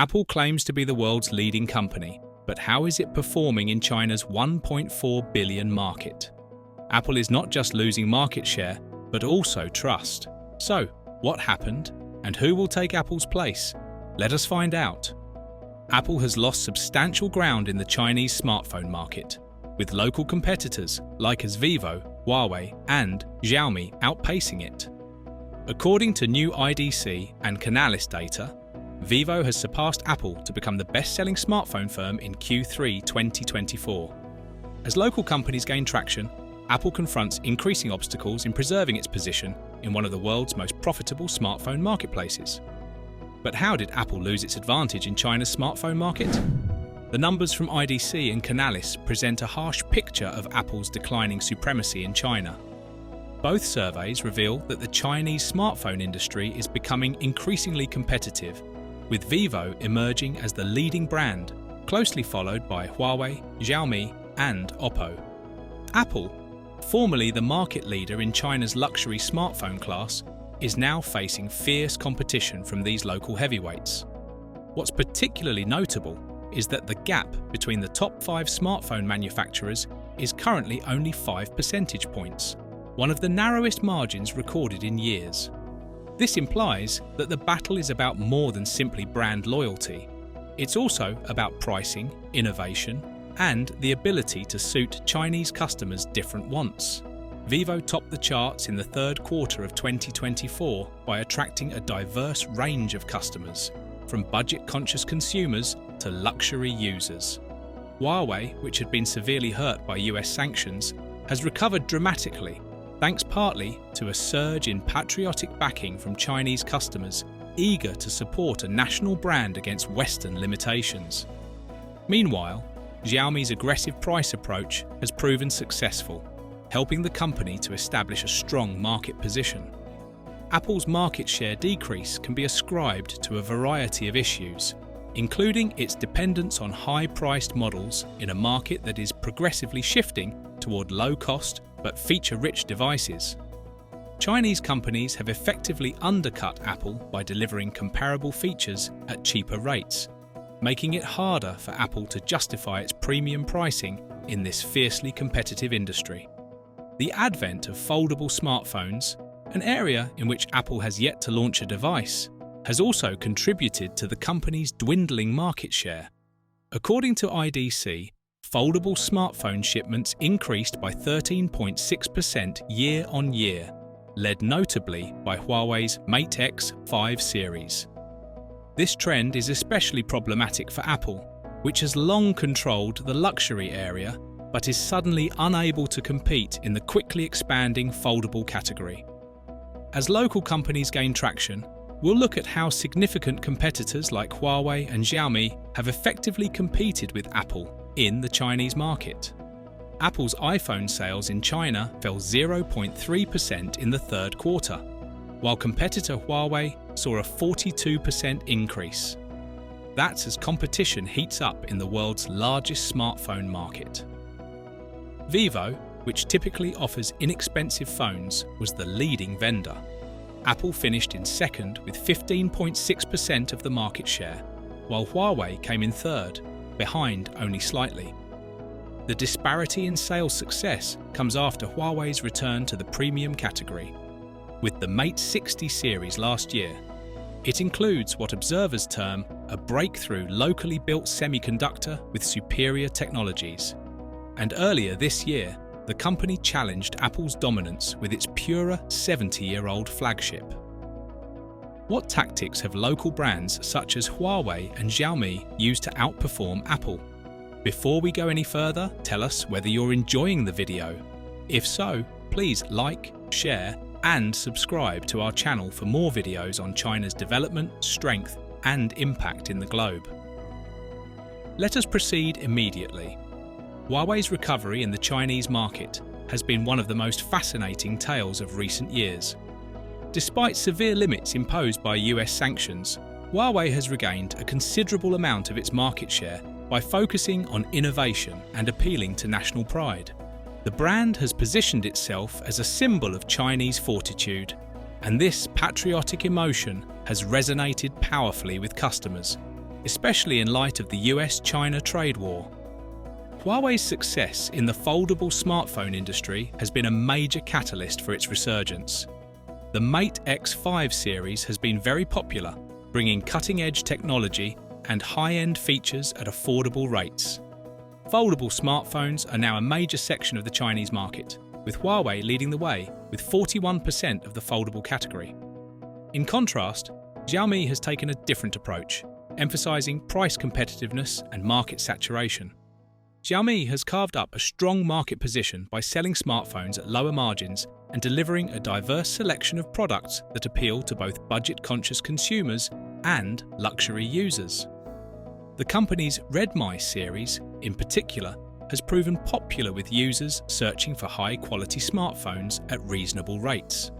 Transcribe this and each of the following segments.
Apple claims to be the world's leading company, but how is it performing in China's 1.4 billion market? Apple is not just losing market share, but also trust. So, what happened, and who will take Apple's place? Let us find out. Apple has lost substantial ground in the Chinese smartphone market, with local competitors like Vivo, Huawei, and Xiaomi outpacing it. According to new IDC and Canalys data, Vivo has surpassed Apple to become the best-selling smartphone firm in Q3 2024. As local companies gain traction, Apple confronts increasing obstacles in preserving its position in one of the world's most profitable smartphone marketplaces. But how did Apple lose its advantage in China's smartphone market? The numbers from IDC and Canalys present a harsh picture of Apple's declining supremacy in China. Both surveys reveal that the Chinese smartphone industry is becoming increasingly competitive, with Vivo emerging as the leading brand, closely followed by Huawei, Xiaomi, and Oppo. Apple, formerly the market leader in China's luxury smartphone class, is now facing fierce competition from these local heavyweights. What's particularly notable is that the gap between the top 5 smartphone manufacturers is currently only 5 percentage points, one of the narrowest margins recorded in years. This implies that the battle is about more than simply brand loyalty. It's also about pricing, innovation, and the ability to suit Chinese customers' different wants. Vivo topped the charts in the third quarter of 2024 by attracting a diverse range of customers, from budget-conscious consumers to luxury users. Huawei, which had been severely hurt by US sanctions, has recovered dramatically, thanks partly to a surge in patriotic backing from Chinese customers eager to support a national brand against Western limitations. Meanwhile, Xiaomi's aggressive price approach has proven successful, helping the company to establish a strong market position. Apple's market share decrease can be ascribed to a variety of issues, including its dependence on high-priced models in a market that is progressively shifting toward low-cost but feature-rich devices. Chinese companies have effectively undercut Apple by delivering comparable features at cheaper rates, making it harder for Apple to justify its premium pricing in this fiercely competitive industry. The advent of foldable smartphones, an area in which Apple has yet to launch a device, has also contributed to the company's dwindling market share. According to IDC, foldable smartphone shipments increased by 13.6% year-on-year, led notably by Huawei's Mate X 5 series. This trend is especially problematic for Apple, which has long controlled the luxury area but is suddenly unable to compete in the quickly expanding foldable category. As local companies gain traction, we'll look at how significant competitors like Huawei and Xiaomi have effectively competed with Apple in the Chinese market. Apple's iPhone sales in China fell 0.3% in the third quarter, while competitor Huawei saw a 42% increase. That's as competition heats up in the world's largest smartphone market. Vivo, which typically offers inexpensive phones, was the leading vendor. Apple finished in second with 15.6% of the market share, while Huawei came in third, behind only slightly. The disparity in sales success comes after Huawei's return to the premium category. With the Mate 60 series last year, it includes what observers term a breakthrough locally built semiconductor with superior technologies. And earlier this year, the company challenged Apple's dominance with its purer 70-year-old flagship. What tactics have local brands such as Huawei and Xiaomi used to outperform Apple? Before we go any further, tell us whether you're enjoying the video. If so, please like, share, and subscribe to our channel for more videos on China's development, strength, and impact in the globe. Let us proceed immediately. Huawei's recovery in the Chinese market has been one of the most fascinating tales of recent years. Despite severe limits imposed by US sanctions, Huawei has regained a considerable amount of its market share by focusing on innovation and appealing to national pride. The brand has positioned itself as a symbol of Chinese fortitude, and this patriotic emotion has resonated powerfully with customers, especially in light of the US-China trade war. Huawei's success in the foldable smartphone industry has been a major catalyst for its resurgence. The Mate X5 series has been very popular, bringing cutting-edge technology and high-end features at affordable rates. Foldable smartphones are now a major section of the Chinese market, with Huawei leading the way with 41% of the foldable category. In contrast, Xiaomi has taken a different approach, emphasizing price competitiveness and market saturation. Xiaomi has carved up a strong market position by selling smartphones at lower margins and delivering a diverse selection of products that appeal to both budget-conscious consumers and luxury users. The company's Redmi series, in particular, has proven popular with users searching for high-quality smartphones at reasonable rates.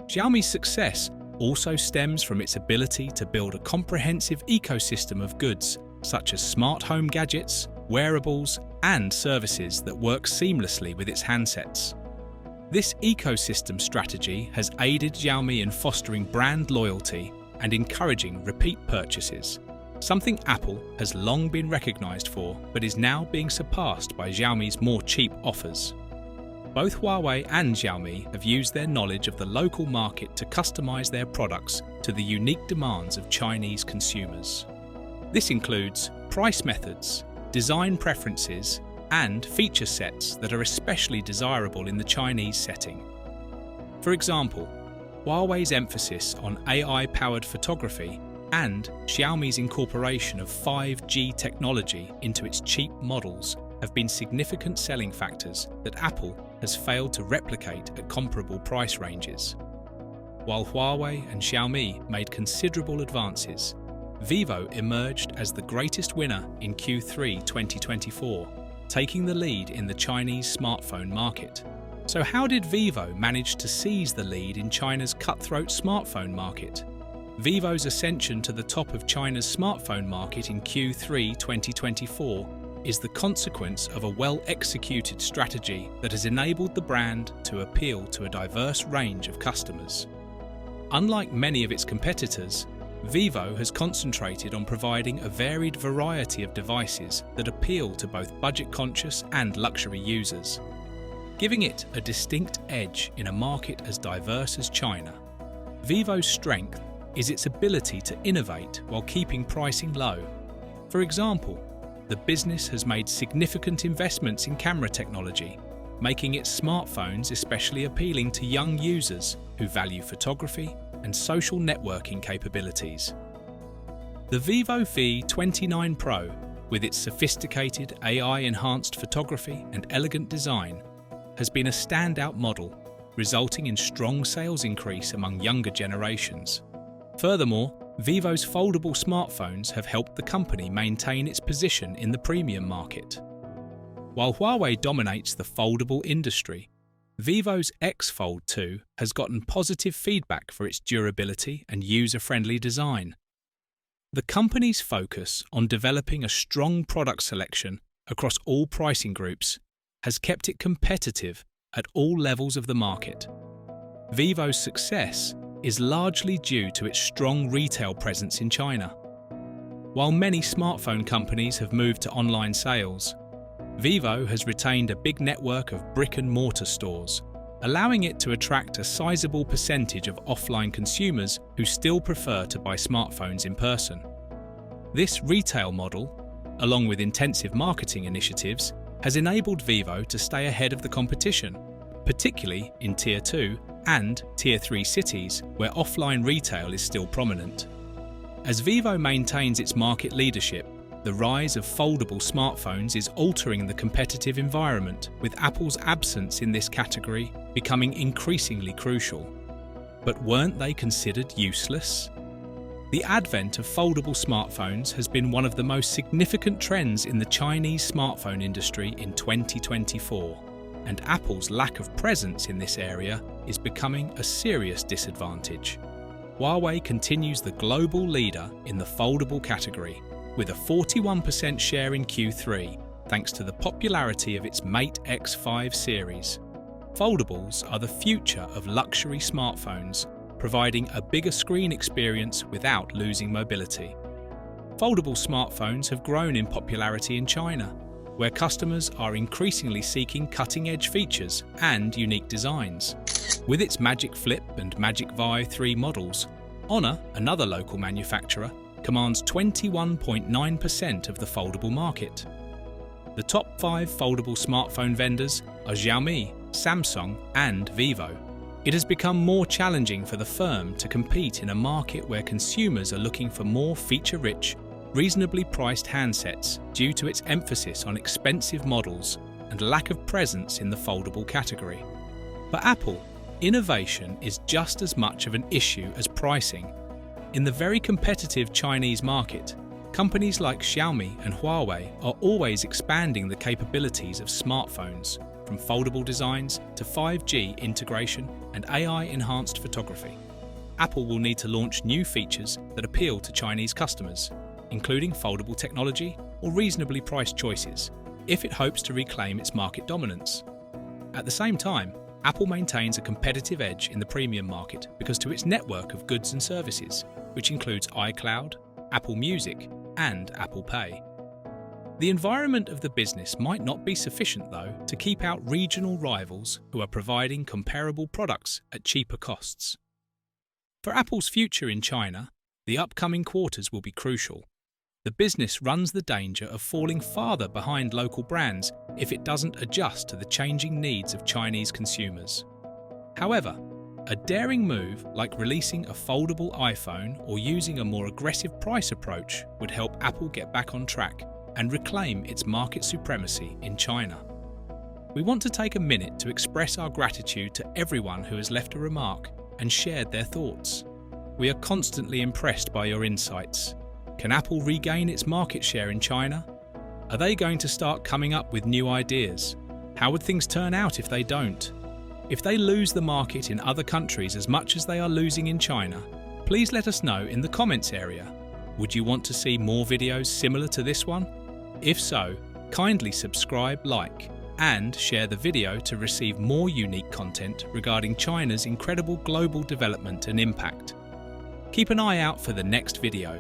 Xiaomi's success also stems from its ability to build a comprehensive ecosystem of goods, such as smart home gadgets, wearables, and services that work seamlessly with its handsets. This ecosystem strategy has aided Xiaomi in fostering brand loyalty and encouraging repeat purchases, something Apple has long been recognized for but is now being surpassed by Xiaomi's more cheap offers. Both Huawei and Xiaomi have used their knowledge of the local market to customize their products to the unique demands of Chinese consumers. This includes price methods, design preferences, and feature sets that are especially desirable in the Chinese setting. For example, Huawei's emphasis on AI-powered photography and Xiaomi's incorporation of 5G technology into its cheap models have been significant selling factors that Apple has failed to replicate at comparable price ranges. While Huawei and Xiaomi made considerable advances, Vivo emerged as the greatest winner in Q3 2024, taking the lead in the Chinese smartphone market. So how did Vivo manage to seize the lead in China's cutthroat smartphone market? Vivo's ascension to the top of China's smartphone market in Q3 2024 is the consequence of a well-executed strategy that has enabled the brand to appeal to a diverse range of customers. Unlike many of its competitors, Vivo has concentrated on providing a varied variety of devices that appeal to both budget-conscious and luxury users, giving it a distinct edge in a market as diverse as China. Vivo's strength is its ability to innovate while keeping pricing low. For example, the business has made significant investments in camera technology, making its smartphones especially appealing to young users who value photography and social networking capabilities. The Vivo V29 Pro, with its sophisticated AI-enhanced photography and elegant design, has been a standout model, resulting in strong sales increase among younger generations. Furthermore, Vivo's foldable smartphones have helped the company maintain its position in the premium market. While Huawei dominates the foldable industry, Vivo's X Fold 2 has gotten positive feedback for its durability and user-friendly design. The company's focus on developing a strong product selection across all pricing groups has kept it competitive at all levels of the market. Vivo's success is largely due to its strong retail presence in China. While many smartphone companies have moved to online sales, Vivo has retained a big network of brick-and-mortar stores, allowing it to attract a sizable percentage of offline consumers who still prefer to buy smartphones in person. This retail model, along with intensive marketing initiatives, has enabled Vivo to stay ahead of the competition, particularly in Tier 2 and Tier 3 cities where offline retail is still prominent. As Vivo maintains its market leadership, the rise of foldable smartphones is altering the competitive environment, with Apple's absence in this category becoming increasingly crucial. But weren't they considered useless? The advent of foldable smartphones has been one of the most significant trends in the Chinese smartphone industry in 2024, and Apple's lack of presence in this area is becoming a serious disadvantage. Huawei continues the global leader in the foldable category, with a 41% share in Q3, thanks to the popularity of its Mate X5 series. Foldables are the future of luxury smartphones, providing a bigger screen experience without losing mobility. Foldable smartphones have grown in popularity in China, where customers are increasingly seeking cutting-edge features and unique designs. With its Magic Flip and Magic Vi 3 models, Honor, another local manufacturer, commands 21.9% of the foldable market. The top 5 foldable smartphone vendors are Xiaomi, Samsung, and Vivo. It has become more challenging for the firm to compete in a market where consumers are looking for more feature-rich, reasonably priced handsets due to its emphasis on expensive models and lack of presence in the foldable category. For Apple, innovation is just as much of an issue as pricing. In the very competitive Chinese market, companies like Xiaomi and Huawei are always expanding the capabilities of smartphones, from foldable designs to 5G integration and AI-enhanced photography. Apple will need to launch new features that appeal to Chinese customers, including foldable technology or reasonably priced choices, if it hopes to reclaim its market dominance. At the same time, Apple maintains a competitive edge in the premium market because of its network of goods and services, which includes iCloud, Apple Music, and Apple Pay. The environment of the business might not be sufficient, though, to keep out regional rivals who are providing comparable products at cheaper costs. For Apple's future in China, the upcoming quarters will be crucial. The business runs the danger of falling farther behind local brands if it doesn't adjust to the changing needs of Chinese consumers. However, a daring move like releasing a foldable iPhone or using a more aggressive price approach would help Apple get back on track and reclaim its market supremacy in China. We want to take a minute to express our gratitude to everyone who has left a remark and shared their thoughts. We are constantly impressed by your insights. Can Apple regain its market share in China? Are they going to start coming up with new ideas? How would things turn out if they don't? If they lose the market in other countries as much as they are losing in China, please let us know in the comments area. Would you want to see more videos similar to this one? If so, kindly subscribe, like, and share the video to receive more unique content regarding China's incredible global development and impact. Keep an eye out for the next video.